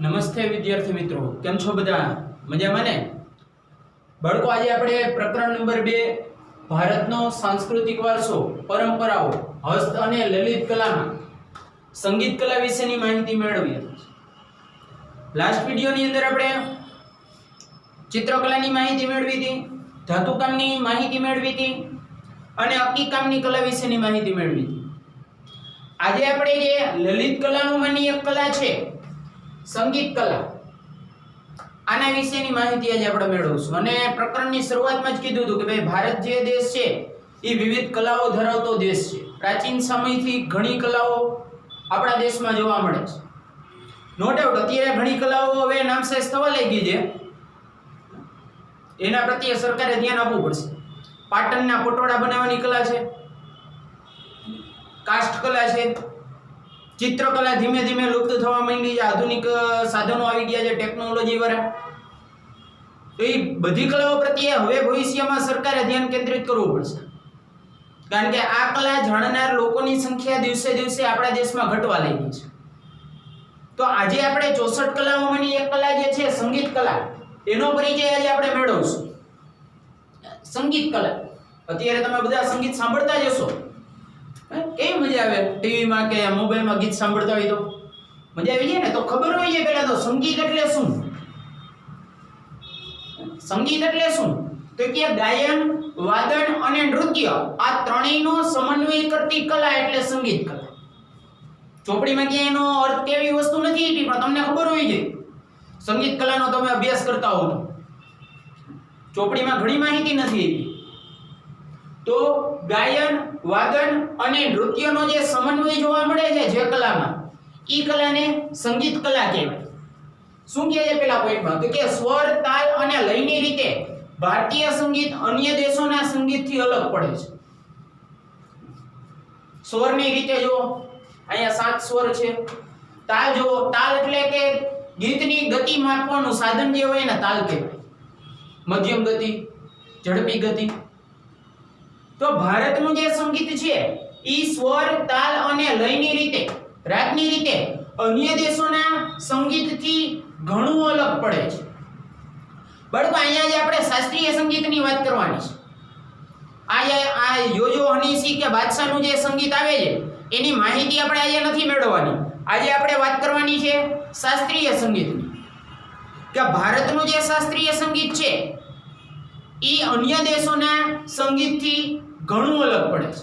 નમસ્તે વિદ્યાર્થી મિત્રો, કેમ છો બધા? મજામાં ને? બાળકો, આજે આપણે પ્રકરણ નંબર 2 ભારતનો સાંસ્કૃતિક વારસો, પરંપરાઓ, હસ્ત અને લલિત કલામાં સંગીત કલા વિશેની માહિતી મેળવીએ. લાસ્ટ વિડિયોની અંદર આપણે ચિત્રકલાની માહિતી મેળવી હતી, ધાતુકામની માહિતી મેળવી હતી અને અક્કીકામની કલા વિશેની માહિતી મેળવી હતી. આજે આપણે જે લલિત કલામાંની એક કલા છે સંગીત કલા, આના વિશેની માહિતી આજે આપણે મેળવશું. અને પ્રકરણની શરૂઆતમાં જ કીધું હતું કે ભાઈ ભારત જે દેશ છે એ વિવિધ કલાઓ ધરાવતો દેશ છે. પ્રાચીન સમયથી ઘણી કલાઓ આપણા દેશમાં જોવા મળે છે. નો ડાઉટ અત્યારે ઘણી કલાઓ હવે નામશેષ થવા લાગી છે, એના પ્રત્યે સરકારે ધ્યાન આપવું પડશે. પાટણના પટોળા બનાવવાની કલા છે, કાસ્ટ કલા છે, ચિત્રકલા ધીમે ધીમે લુપ્ત થવા માંડી છે. આધુનિક સાધનો આવી ગયા છે ટેકનોલોજી વાળા. તો એ બધી કલાઓ પ્રત્યે હવે ભવિષ્યમાં સરકારે ધ્યાન કેન્દ્રિત કરવું પડશે, કારણ કે આ કલા જાણનાર લોકોની સંખ્યા દિવસે દિવસે આપણા દેશમાં ઘટવા લાગી છે. તો આજે આપણે 64 કલાઓમાંની એક કલા જે છે સંગીત કલા, એનો પરિચય આજે આપણે મેળવશું. સંગીત કલા, અત્યારે તમે બધા સંગીત સાંભળતા જ હશો. કેવી મજા આવે ટીવીમાં કે મોબાઈલમાં ગીત સાંભળતા હોય તો મજા આવી જાય ને. તો ખબર હોય છે પહેલા તો સંગીત એટલે શું? સંગીત એટલે શું? તો કે ગાયન, વાદન અને નૃત્ય આ ત્રણેયનો સમન્વય કરતી કલા એટલે સંગીત કલા. ચોપડીમાં ક્યાંય એનો અર્થ કેવી વસ્તુ નથી આપી, પણ તમને ખબર હોય છે સંગીત કલાનો તમે અભ્યાસ કરતા હો તો ચોપડીમાં ઘણી માહિતી નથી આપી. તો ગાયન, વાદન અને નૃત્યનો જે સમન્વય જોવા મળે છે જે કલામાં, ઈ કલાને સંગીત કલા કહેવાય. શું કહે છે પેલા પોઈન્ટમાં? તો કે સ્વર, તાલ અને લયની રીતે ભારતીય સંગીત અન્ય દેશોના સંગીતથી અલગ પડે છે. સ્વરની રીતે જો અહીંયા 7 સ્વર છે. તાલ જો, તાલ એટલે કે ગીતની ગતિ માપવાનું સાધન જે હોય એને તાલ કહેવાય. મધ્યમ ગતિ, ઝડપી ગતિ. તો ભારતનું જે સંગીત છે ઈ સ્વર, તાલ અને લયની રીતે, રાગની રીતે અન્ય દેશોના સંગીતથી ઘણું અલગ પડે છે. બાળકો, અહીંયા જે આપણે શાસ્ત્રીય સંગીતની વાત કરવાની છે. આ યોજો, હનીસી કે બાદશાહનું જે સંગીત આવે છે એની માહિતી આપણે આજે નથી મેળવવાની. આજે આપણે વાત કરવાની છે શાસ્ત્રીય સંગીતની, કે ભારતનું જે શાસ્ત્રીય સંગીત છે ઈ અન્ય દેશોના સંગીતથી ઘણું અલગ પડે છે.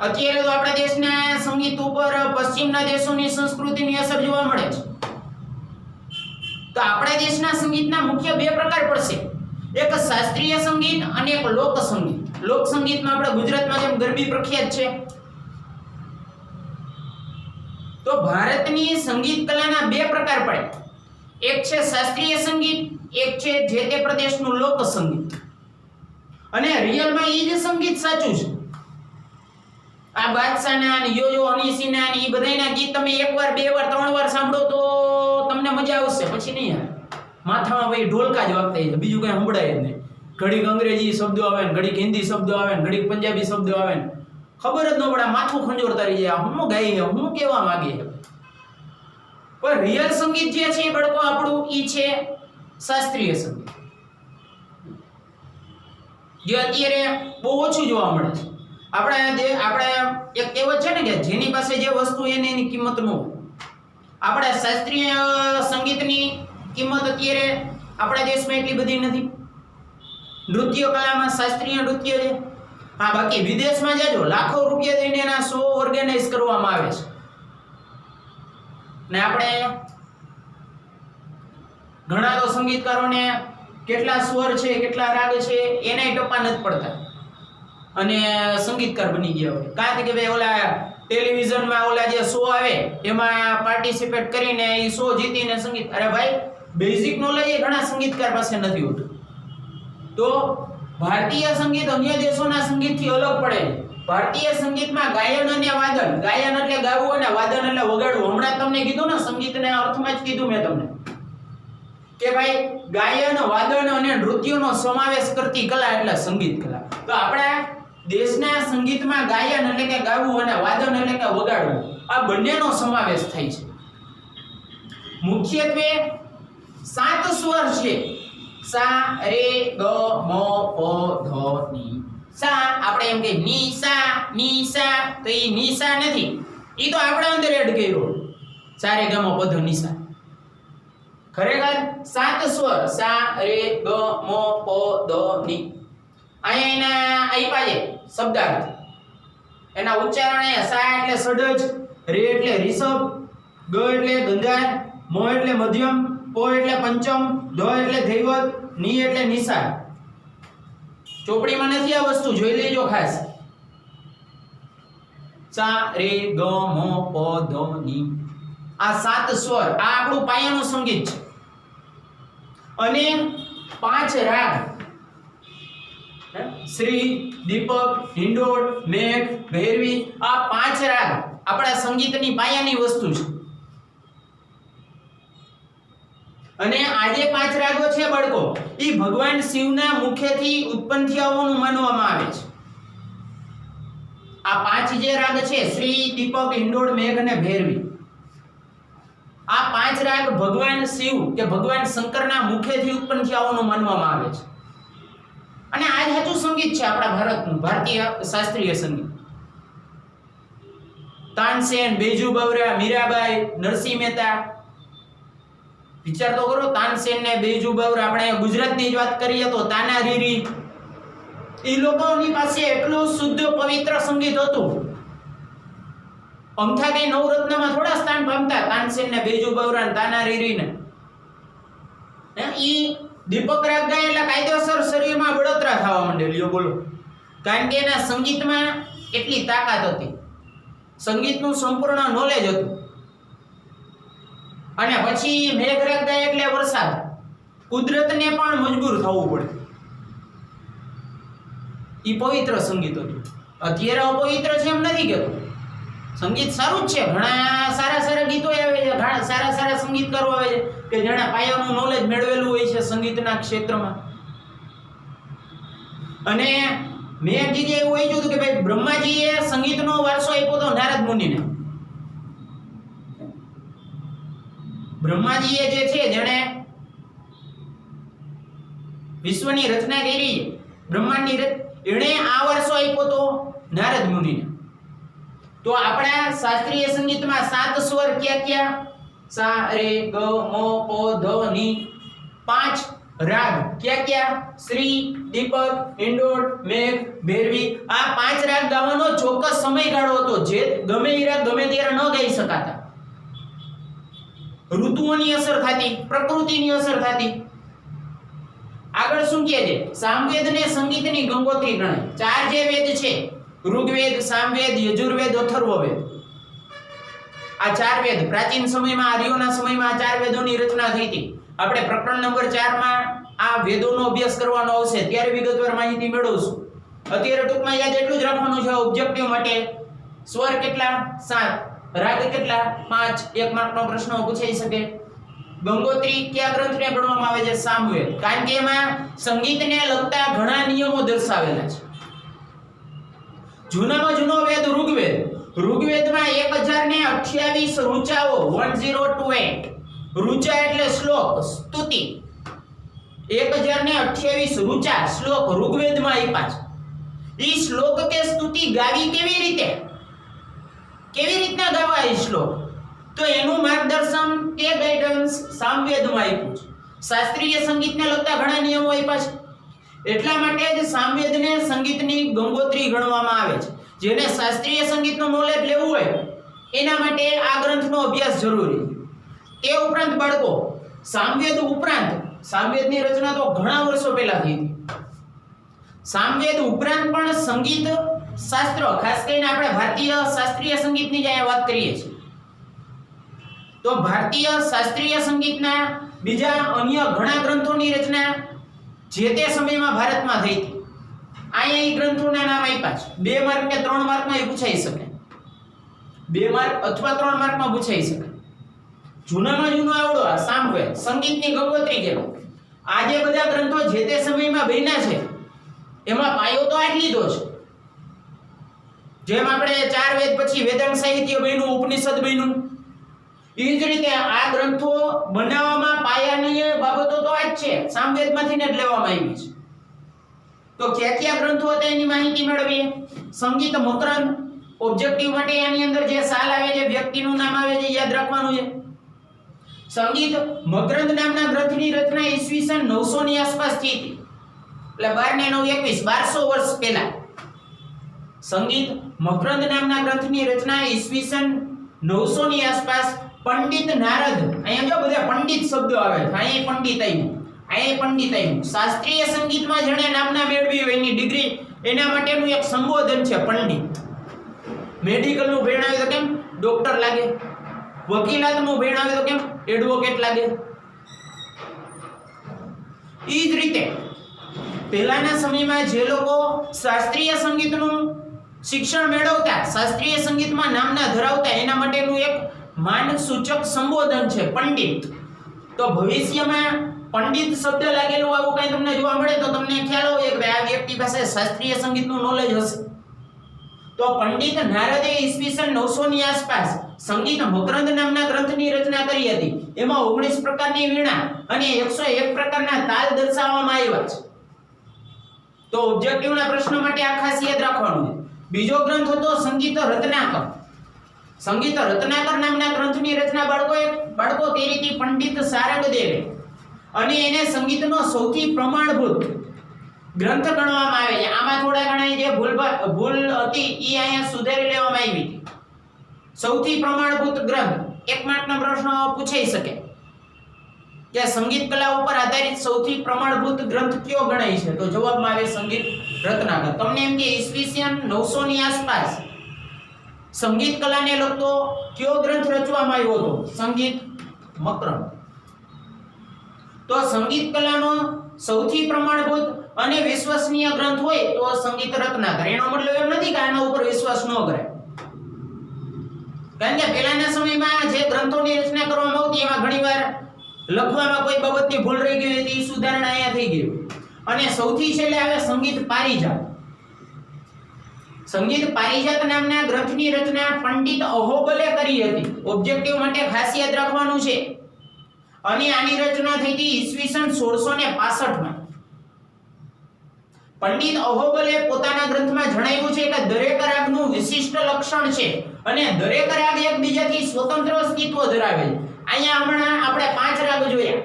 અત્યારે તો આપણા દેશના સંગીત ઉપર પશ્ચિમના દેશોની સંસ્કૃતિની અસર જોવા મળે છે. તો આપણા દેશના સંગીતના મુખ્ય 2 પ્રકાર પડશે, એક શાસ્ત્રીય સંગીત અને એક લોક સંગીત. લોક સંગીતમાં આપણે ગુજરાતમાં જેમ ગરબી પ્રખ્યાત છે, તો ભારતની સંગીત કલાના 2 પ્રકાર પડે. એક છે શાસ્ત્રીય સંગીત, એક છે જે તે પ્રદેશનું લોક સંગીત. અને રિયલમાં એ જ સંગીત સાચું છે. આ બાદશાહના અને યોજો, હનીસીના અને એ બધાના ગીત તમે 1 વાર, 2 વાર, 3 વાર સાંભળો તો તમને મજા આવશે, પછી નહીં આવે. માથામાં ભાઈ ઢોલકા જ વાગતા છે, બીજું કઈ સંભળાય જ નહીં. ઘડીક અંગ્રેજી શબ્દો આવે ને, ઘડીક હિન્દી શબ્દો આવે ને, ઘડીક પંજાબી શબ્દો આવે ને, ખબર જ ન પડે. માથું ખંજોરતા રહી જાય, હું ગાઈ છે, હું કેવા માંગે છે. પણ રિયલ સંગીત જે છે બાળકો આપણું ઈ છે શાસ્ત્રીય સંગીત, જે અત્યારે બહુ ઓછું જોવા મળે છે. આપણે એક કહેવત છે ને કે જેની પાસે જે વસ્તુ એની કિંમત ન હોય. આપણે શાસ્ત્રીય સંગીતની કિંમત અત્યારે આપણા દેશમાં એટલી બધી નથી. નૃત્ય કલામાં શાસ્ત્રીય નૃત્ય છે. હા, બાકી વિદેશમાં જાજો લાખો રૂપિયા દઈને એના શો ઓર્ગેનાઇઝ કરવામાં આવે છે. ને આપણે ઘણા તો સંગીતકારોને કેટલા સ્વર છે, કેટલા રાગ છે એનાય ટપા નથી પડતા અને સંગીતકાર બની ગયા હોય. કારણ કે ભાઈ ઓલા ટેલિવિઝનમાં ઓલા જે શો આવે એમાં પાર્ટિસિપેટ કરીને એ શો જીતીને સંગીત, અરે ભાઈ બેઝિક નોલેજ એ ઘણા સંગીતકાર પાસે નથી હોતું. તો ભારતીય સંગીત અન્ય દેશોના સંગીતથી અલગ પડે છે. ભારતીય સંગીતમાં ગાયન અને વાદન, ગાયન એટલે ગાવું અને વાદન એટલે વગાડવું. હમણાં તમને કીધું ને સંગીતના અર્થમાં જ કીધું મેં તમને કે ભાઈ ગાયન, વાદન અને નૃત્યનો સમાવેશ કરતી કલા એટલે સંગીત કલા. તો આપણા દેશના સંગીતમાં ગાયન એટલે કે ગાવું અને વાદન એટલે કે વગાડવું, આ બંનેનો સમાવેશ થાય છે. મુખ્યત્વે 7 સ્વર છે. સા રે ગ મ પ ધ ની. સા આપણે એમ કે ની સા તો ઈ નિશા નથી, ઈ તો આપણે અંદર એડ કર્યો સા રે ગ મ પ ધ નિશા. ખરેખર 7 સ્વર સા રે ગ મ પ ધ ની. અહીંયા આપ્યા છે શબ્દાર્થ, એના ઉચ્ચારણ અહીંયા સા એટલે સડજ, રે એટલે રિષભ, ગ એટલે ગંધાર, મ એટલે મધ્યમ, પ એટલે પંચમ, ધ એટલે ધૈવત, ની એટલે નિશા. ચોપડીમાં નથી આ વસ્તુ, જોઈ લેજો ખાસ. સા રે ગ મ પ ધ ની. આ 7 સ્વર, આ આપણું પાયાનું સંગીત છે. અને 5 રાગ, શ્રી, દીપક, હિંડોળ, મેઘ, ભૈરવી, આ 5 રાગ આપણા સંગીતની પાયાની વસ્તુ છે. અને આ જે 5 રાગો છે બાળકો, ઈ ભગવાન શિવના મુખેથી ઉત્પન્ન થયા હોવાનું માનવામાં આવે છે. આ 5 જે રાગ છે, શ્રી, દીપક, હિંડોળ, મેઘ અને ભૈરવી, આ 5 રાગ ભગવાન શિવ કે ભગવાન શંકરના મુખેથી ઉત્પન્ન થયા હોવાનું માનવામાં આવે છે. અને આ સાચું સંગીત છે આપણા ભારતનું, ભારતીય શાસ્ત્રીય સંગીત. તાનસેન, બેજુ બાવરા, મીરાબાઈ, નરસિંહ મહેતા, વિચાર તો કરો. તાનસેન ને બેજુ બાવરા, આપણે ગુજરાતની જ વાત કરીએ તો તાના રીરી, એ લોકોની પાસે એટલું શુદ્ધ પવિત્ર સંગીત હતું. અમથા કઈ નવરત્નમાં થોડા સ્થાન પામતા તાનસેન ને બેજુ બાવરા ને તાના રીરી ને. ઈ દીપક રાગ ગાય એટલે કાયદેસર શરીરમાં બળતરા થવા માંડે, લ્યો બોલો. કારણ કે એના સંગીતમાં એટલી તાકાત હતી, સંગીતનું સંપૂર્ણ નોલેજ હતું. અને પછી મેઘ રાગ ગાય એટલે વરસાદ, કુદરતને પણ મજબૂર થવું પડે. ઈ પવિત્ર સંગીત હતું. અત્યારે અપવિત્ર છે એમ નથી કહેતો, સંગીત સારું જ છે. ઘણા સારા ગીતો આવે છે, ઘણા સારા સંગીતકારો આવે છે કે જેના પાયાનું નોલેજ મેળવેલું હોય છે સંગીતના ક્ષેત્રમાં. અને મેં એક જગ્યાએ એવું વાંચ્યું હતું કે ભાઈ બ્રહ્માજીએ સંગીતનો વારસો આપ્યો હતો નારદ મુનિને. બ્રહ્માજીએ જે છે, જેણે વિશ્વની રચના કરી, બ્રહ્માંડની એણે આ વારસો આપ્યો હતો નારદ મુનિને. તો આપણા શાસ્ત્રીય સંગીતમાં 7 સ્વર ક્યાં? સા રે ગ મ પ ધ ની. 5 રાગ ક્યાં? શ્રી, દીપક, હિંડોળ, મેઘ, ભૈરવી. આ 5 રાગ ગાવાનો ચોક્કસ સમયગાળો હતો, જે ગમે એ રાગ ગમે ત્યારે ન ગાઈ શકાતા. ઋતુઓની અસર થતી, પ્રકૃતિની અસર થતી. આગળ શું કહે છે? સામવેદને સંગીતની ગંગોત્રી ગણાય. 4 જે વેદ છે, ઋગ્વેદ, સામવેદ, યજુર્વેદ, અથર્વવેદ, આ 4 વેદ પ્રાચીન સમયમાં, આર્યોના સમયમાં આ 4 વેદોની રચના થઈ હતી. આપણે પ્રકરણ નંબર 4 માં આ વેદોનો અભ્યાસ કરવાનો આવશે, ત્યારે વિગતવાર માહિતી મેળવશું. અત્યારે ટૂંકમાં યાદ એટલું જ રાખવાનું છે ઓબ્જેક્ટિવ માટે. સ્વર કેટલા? 7. રાગ કેટલા? 5. 1 માર્કનો પ્રશ્ન પૂછાઈ શકે. ગંગોત્રી કયા ગ્રંથને ગણવામાં આવે છે? સામવેદ. કારણ કે એમાં સંગીતને લગતા ઘણા નિયમો દર્શાવેલા છે. જૂનામાં જૂનો વેદ ઋગ્વેદ. ઋગ્વેદમાં 1028 ઋચાઓ, 1028. ઋચા એટલે શ્લોક, સ્તુતિ. 1028 ઋચા, શ્લોક ઋગ્વેદમાં આપ્યા છે. ઈ શ્લોક કે સ્તુતિ ગાવી કેવી રીતે? કેવી રીતના ગાવા એ શ્લોક? તો એનું માર્ગદર્શન કે ગાઈડન્સ સામવેદમાં આપ્યું છે. શાસ્ત્રીય સંગીતને લગતા ઘણા નિયમો આપ્યા છે. એટલા માટે જ સામવેદને સંગીતની ગંગોત્રી ગણવામાં આવે છે. જેને શાસ્ત્રીય સંગીતનું નોલેજ લેવું હોય એના માટે આ ગ્રંથનો અભ્યાસ જરૂરી છે. તે ઉપરાંત બાળકો, સામવેદ ઉપરાંત, સામવેદની રચના તો ઘણા વર્ષો પહેલા થઈ હતી. સામવેદ ઉપરાંત પણ સંગીત શાસ્ત્ર, ખાસ કરીને આપણે ભારતીય શાસ્ત્રીય સંગીતની જ વાત કરીએ છીએ, તો ભારતીય શાસ્ત્રીય સંગીતના બીજા અન્ય ઘણા ગ્રંથોની રચના જે તે સમયમાં ભારતમાં થઈ હતી. અહીંયા એ ગ્રંથોના નામ આપ્યા છે. 2 માર્ક કે 3 માર્કમાં એ પૂછાઈ શકે. 2 માર્ક અથવા 3 માર્કમાં પૂછાઈ શકે. જૂનામાં જૂનો આવડો આ સામવેદ, સંગીતની ગંગોત્રી કહેવાય. આ જે બધા ગ્રંથો જે તે સમયમાં બન્યા છે એમાં પાયો તો આ જ લીધો છે. જેમ આપણે 4 વેદ પછી વેદાંત સાહિત્ય બન્યું, ઉપનિષદ બન્યું, એ જ રીતે આ ગ્રંથો બનાવવામાં પાયાની બાબતો તો આ જ છે, સામવેદમાંથી જ લેવામાં આવી છે. તો કયા ગ્રંથો હતા એની માહિતી મેળવીએ. સંગીત મકરંદ, ઓબ્જેક્ટિવ માટે આની અંદર જે સાલ આવે છે, વ્યક્તિનું નામ આવે છે, યાદ રાખવાનું છે. સંગીત મકરંદ નામના ગ્રંથની રચના ઈસવીસન 900 ની આસપાસ થઈ હતી. એટલે 12 ને 9 21 1200 વર્ષ પહેલા. સંગીત મકરંદ નામના ગ્રંથની રચના ઈસવીસન 900 ની આસપાસ પંડિત નારદ, અહીંયા જો બધા પંડિત શબ્દો આવે છે, અહીંયા પંડિત આવ્યું, અહીંયા પંડિત આવ્યું. શાસ્ત્રીય સંગીતમાં જેણે નામના મેળવી હોય એની ડિગ્રી, એના માટેનું એક સંબોધન છે પંડિત. મેડિકલનું ભણાવે તો કેમ ડોક્ટર લાગે, વકીલાતનું ભણાવે તો કેમ એડવોકેટ લાગે. એ જ રીતે પહેલાના સમયમાં જે લોકો શાસ્ત્રીય સંગીતનું શિક્ષણ મેળવતા, શાસ્ત્રીય સંગીતમાં નામના ધરાવતા, એના માટેનું એક માનસૂચક સંબોધન છે પંડિત. તો ભવિષ્યમાં પંડિત શબ્દ લાગેલું આવું કંઈ તમને જોવા મળે તો તમને ખ્યાલ આવે કે આ વ્યક્તિ પાસે શાસ્ત્રીય સંગીતનું નોલેજ હશે. તો પંડિત નારદે ઈસવીસન 900 ની આસપાસ સંગીત મકરંદ નામના ગ્રંથની રચના કરી હતી. એમાં 19 પ્રકારની વીણા અને 101 પ્રકારના તાલ દર્શાવવામાં આવ્યા છે. તો ઓબ્જેક્ટિવના પ્રશ્નો માટે આ ખાસ યાદ રાખવાનું છે. બીજો ગ્રંથ હતો સંગીત રત્નાકર. સંગીત રત્નાકર નામના ગ્રંથની રચના બાળકો તેરીથી પંડિત સારંગદેવે, અને એને સંગીતનો સૌથી પ્રમાણભૂત ગ્રંથ ગણવામાં આવે છે. આમાં થોડા ઘણા જે ભૂલ હતી એ અહીંયા સુધારી લેવામાં આવી હતી. સૌથી પ્રમાણભૂત ગ્રંથ, એક માર્કનો પ્રશ્ન પૂછાઈ શકે કે સંગીત કલા ઉપર આધારિત સૌથી પ્રમાણભૂત ગ્રંથ કયો ગણાય છે? તો જવાબમાં આવે સંગીત રત્નાકર. તમને એમ કે ઈસવીસન 900 ની આસપાસ સંગીત કલાને લગતો કયો ગ્રંથ રચવામાં આવ્યો હતો? સંગીત મકરંદ. તો સંગીત કલાનો સૌથી પ્રમાણભૂત અને વિશ્વસનીય ગ્રંથ હોય તો સંગીત રત્નાકર. એનો મતલબ એમ નથી કે આના ઉપર વિશ્વાસ ન કરાય, કારણ કે પહેલાના સમયમાં જે ગ્રંથોની રચના કરવામાં આવતી એમાં ઘણીવાર લખવામાં કોઈ બાબતની ભૂલ રહી ગઈ હતી, સુધારણા અહીંયા થઈ ગઈ. અને સૌથી છેલ્લે આવે સંગીત પારિજાત. સંગીત પારિજાત નામના ગ્રંથની રચના પંડિત અહોબલે કરી હતી. ઓબ્જેક્ટિવ માટે ખાસ યાદ રાખવાનું છે. અને આની રચના થઈ હતી ઈસવીસન 1665 માં. પંડિત અહોબલે પોતાના ગ્રંથમાં જણાવ્યું છે કે દરેક રાગનું વિશિષ્ટ લક્ષણ છે અને દરેક રાગ એકબીજાથી સ્વતંત્ર અસ્તિત્વ ધરાવે છે. અહીંયા હમણાં આપણે 5 રાગ જોયા,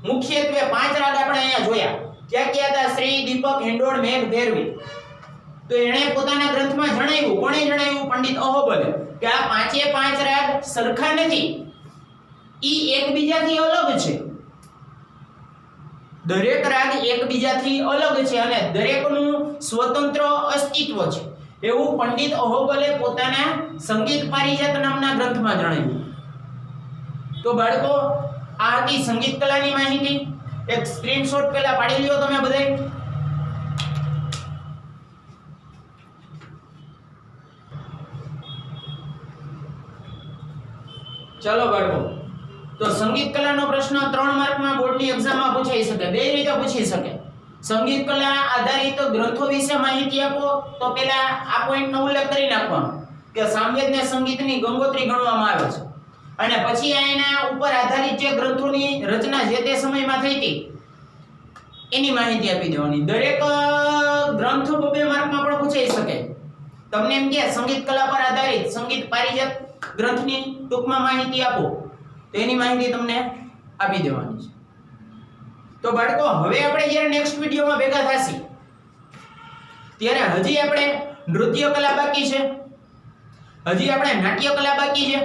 મુખ્યત્વે 5 રાગ આપણે અહીંયા જોયા. ક્યાં હતા? શ્રી, દીપક, હિંડોળ, મેઘ, ભૈરવી. તો એણે પોતાના ગ્રંથમાં જણાવ્યું, કોણે જણાવ્યું? પંડિત અહોબલે, કે આ 5 રાગ સરખા નથી, ઈ એકબીજાથી અલગ છે. દરેક રાગ એકબીજાથી અલગ છે અને દરેકનું સ્વતંત્ર અસ્તિત્વ છે, એવું પંડિત અહોબલે પોતાના સંગીત પારિજાત નામના ગ્રંથમાં જણાવ્યું. તો બાળકો, આ હતી સંગીત કલાની માહિતી. એક સ્ક્રીનશોટ પહેલા પાડી લ્યો તમે બધાય. ચલો બાળકો, તો સંગીત કલાનો પ્રશ્ન 3 માર્કમાં બોર્ડની એક્ઝામમાં પૂછાઈ શકે, બે રીતે પૂછી શકે. સંગીત કલા આધારિત ગ્રંથો વિશે માહિતી આપો, તો પહેલા આ પોઈન્ટનો ઉલ્લેખ કરી નાખવાનો કે સામવેદને સંગીતની ગંગોત્રી ગણવામાં આવે છે. અને પછી એના ઉપર આધારિત જે ગ્રંથોની રચના જે તે સમયમાં થઈ હતી એની માહિતી આપી દેવાની. દરેક ગ્રંથ 2 માર્કમાં પણ પૂછાઈ શકે. તમને એમ કે સંગીત કલા પર આધારિત સંગીત પારિજાત ગ્રંથની ટૂંકમાં માહિતી આપો, તો એની માહિતી તમને આપી દેવાની છે. તો બાળકો, હવે આપણે જ્યારે નેક્સ્ટ વિડિયોમાં ભેગા થશી ત્યારે હજી આપણે નૃત્ય કલા બાકી છે, હજી આપણે નાટ્ય કલા બાકી છે.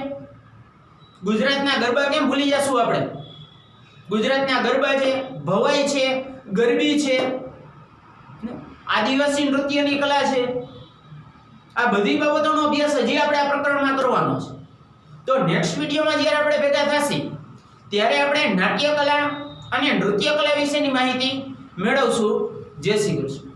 ગુજરાતના ગરબા કેમ ભૂલી જશું આપણે? ગુજરાતના ગરબા છે, ભવાઈ છે, ગરબી છે, આદિવાસી નૃત્યની કલા છે. આ બધી બાબતોનો અભ્યાસ હજી આપણે આ પ્રકરણમાં કરવાનો છે. તો નેક્સ્ટ વિડિયોમાં જ્યારે આપણે ભેગા થશી ત્યારે આપણે નાટ્ય કલા અને નૃત્ય કલા વિશેની માહિતી મેળવશું. જય શ્રી કૃષ્ણ.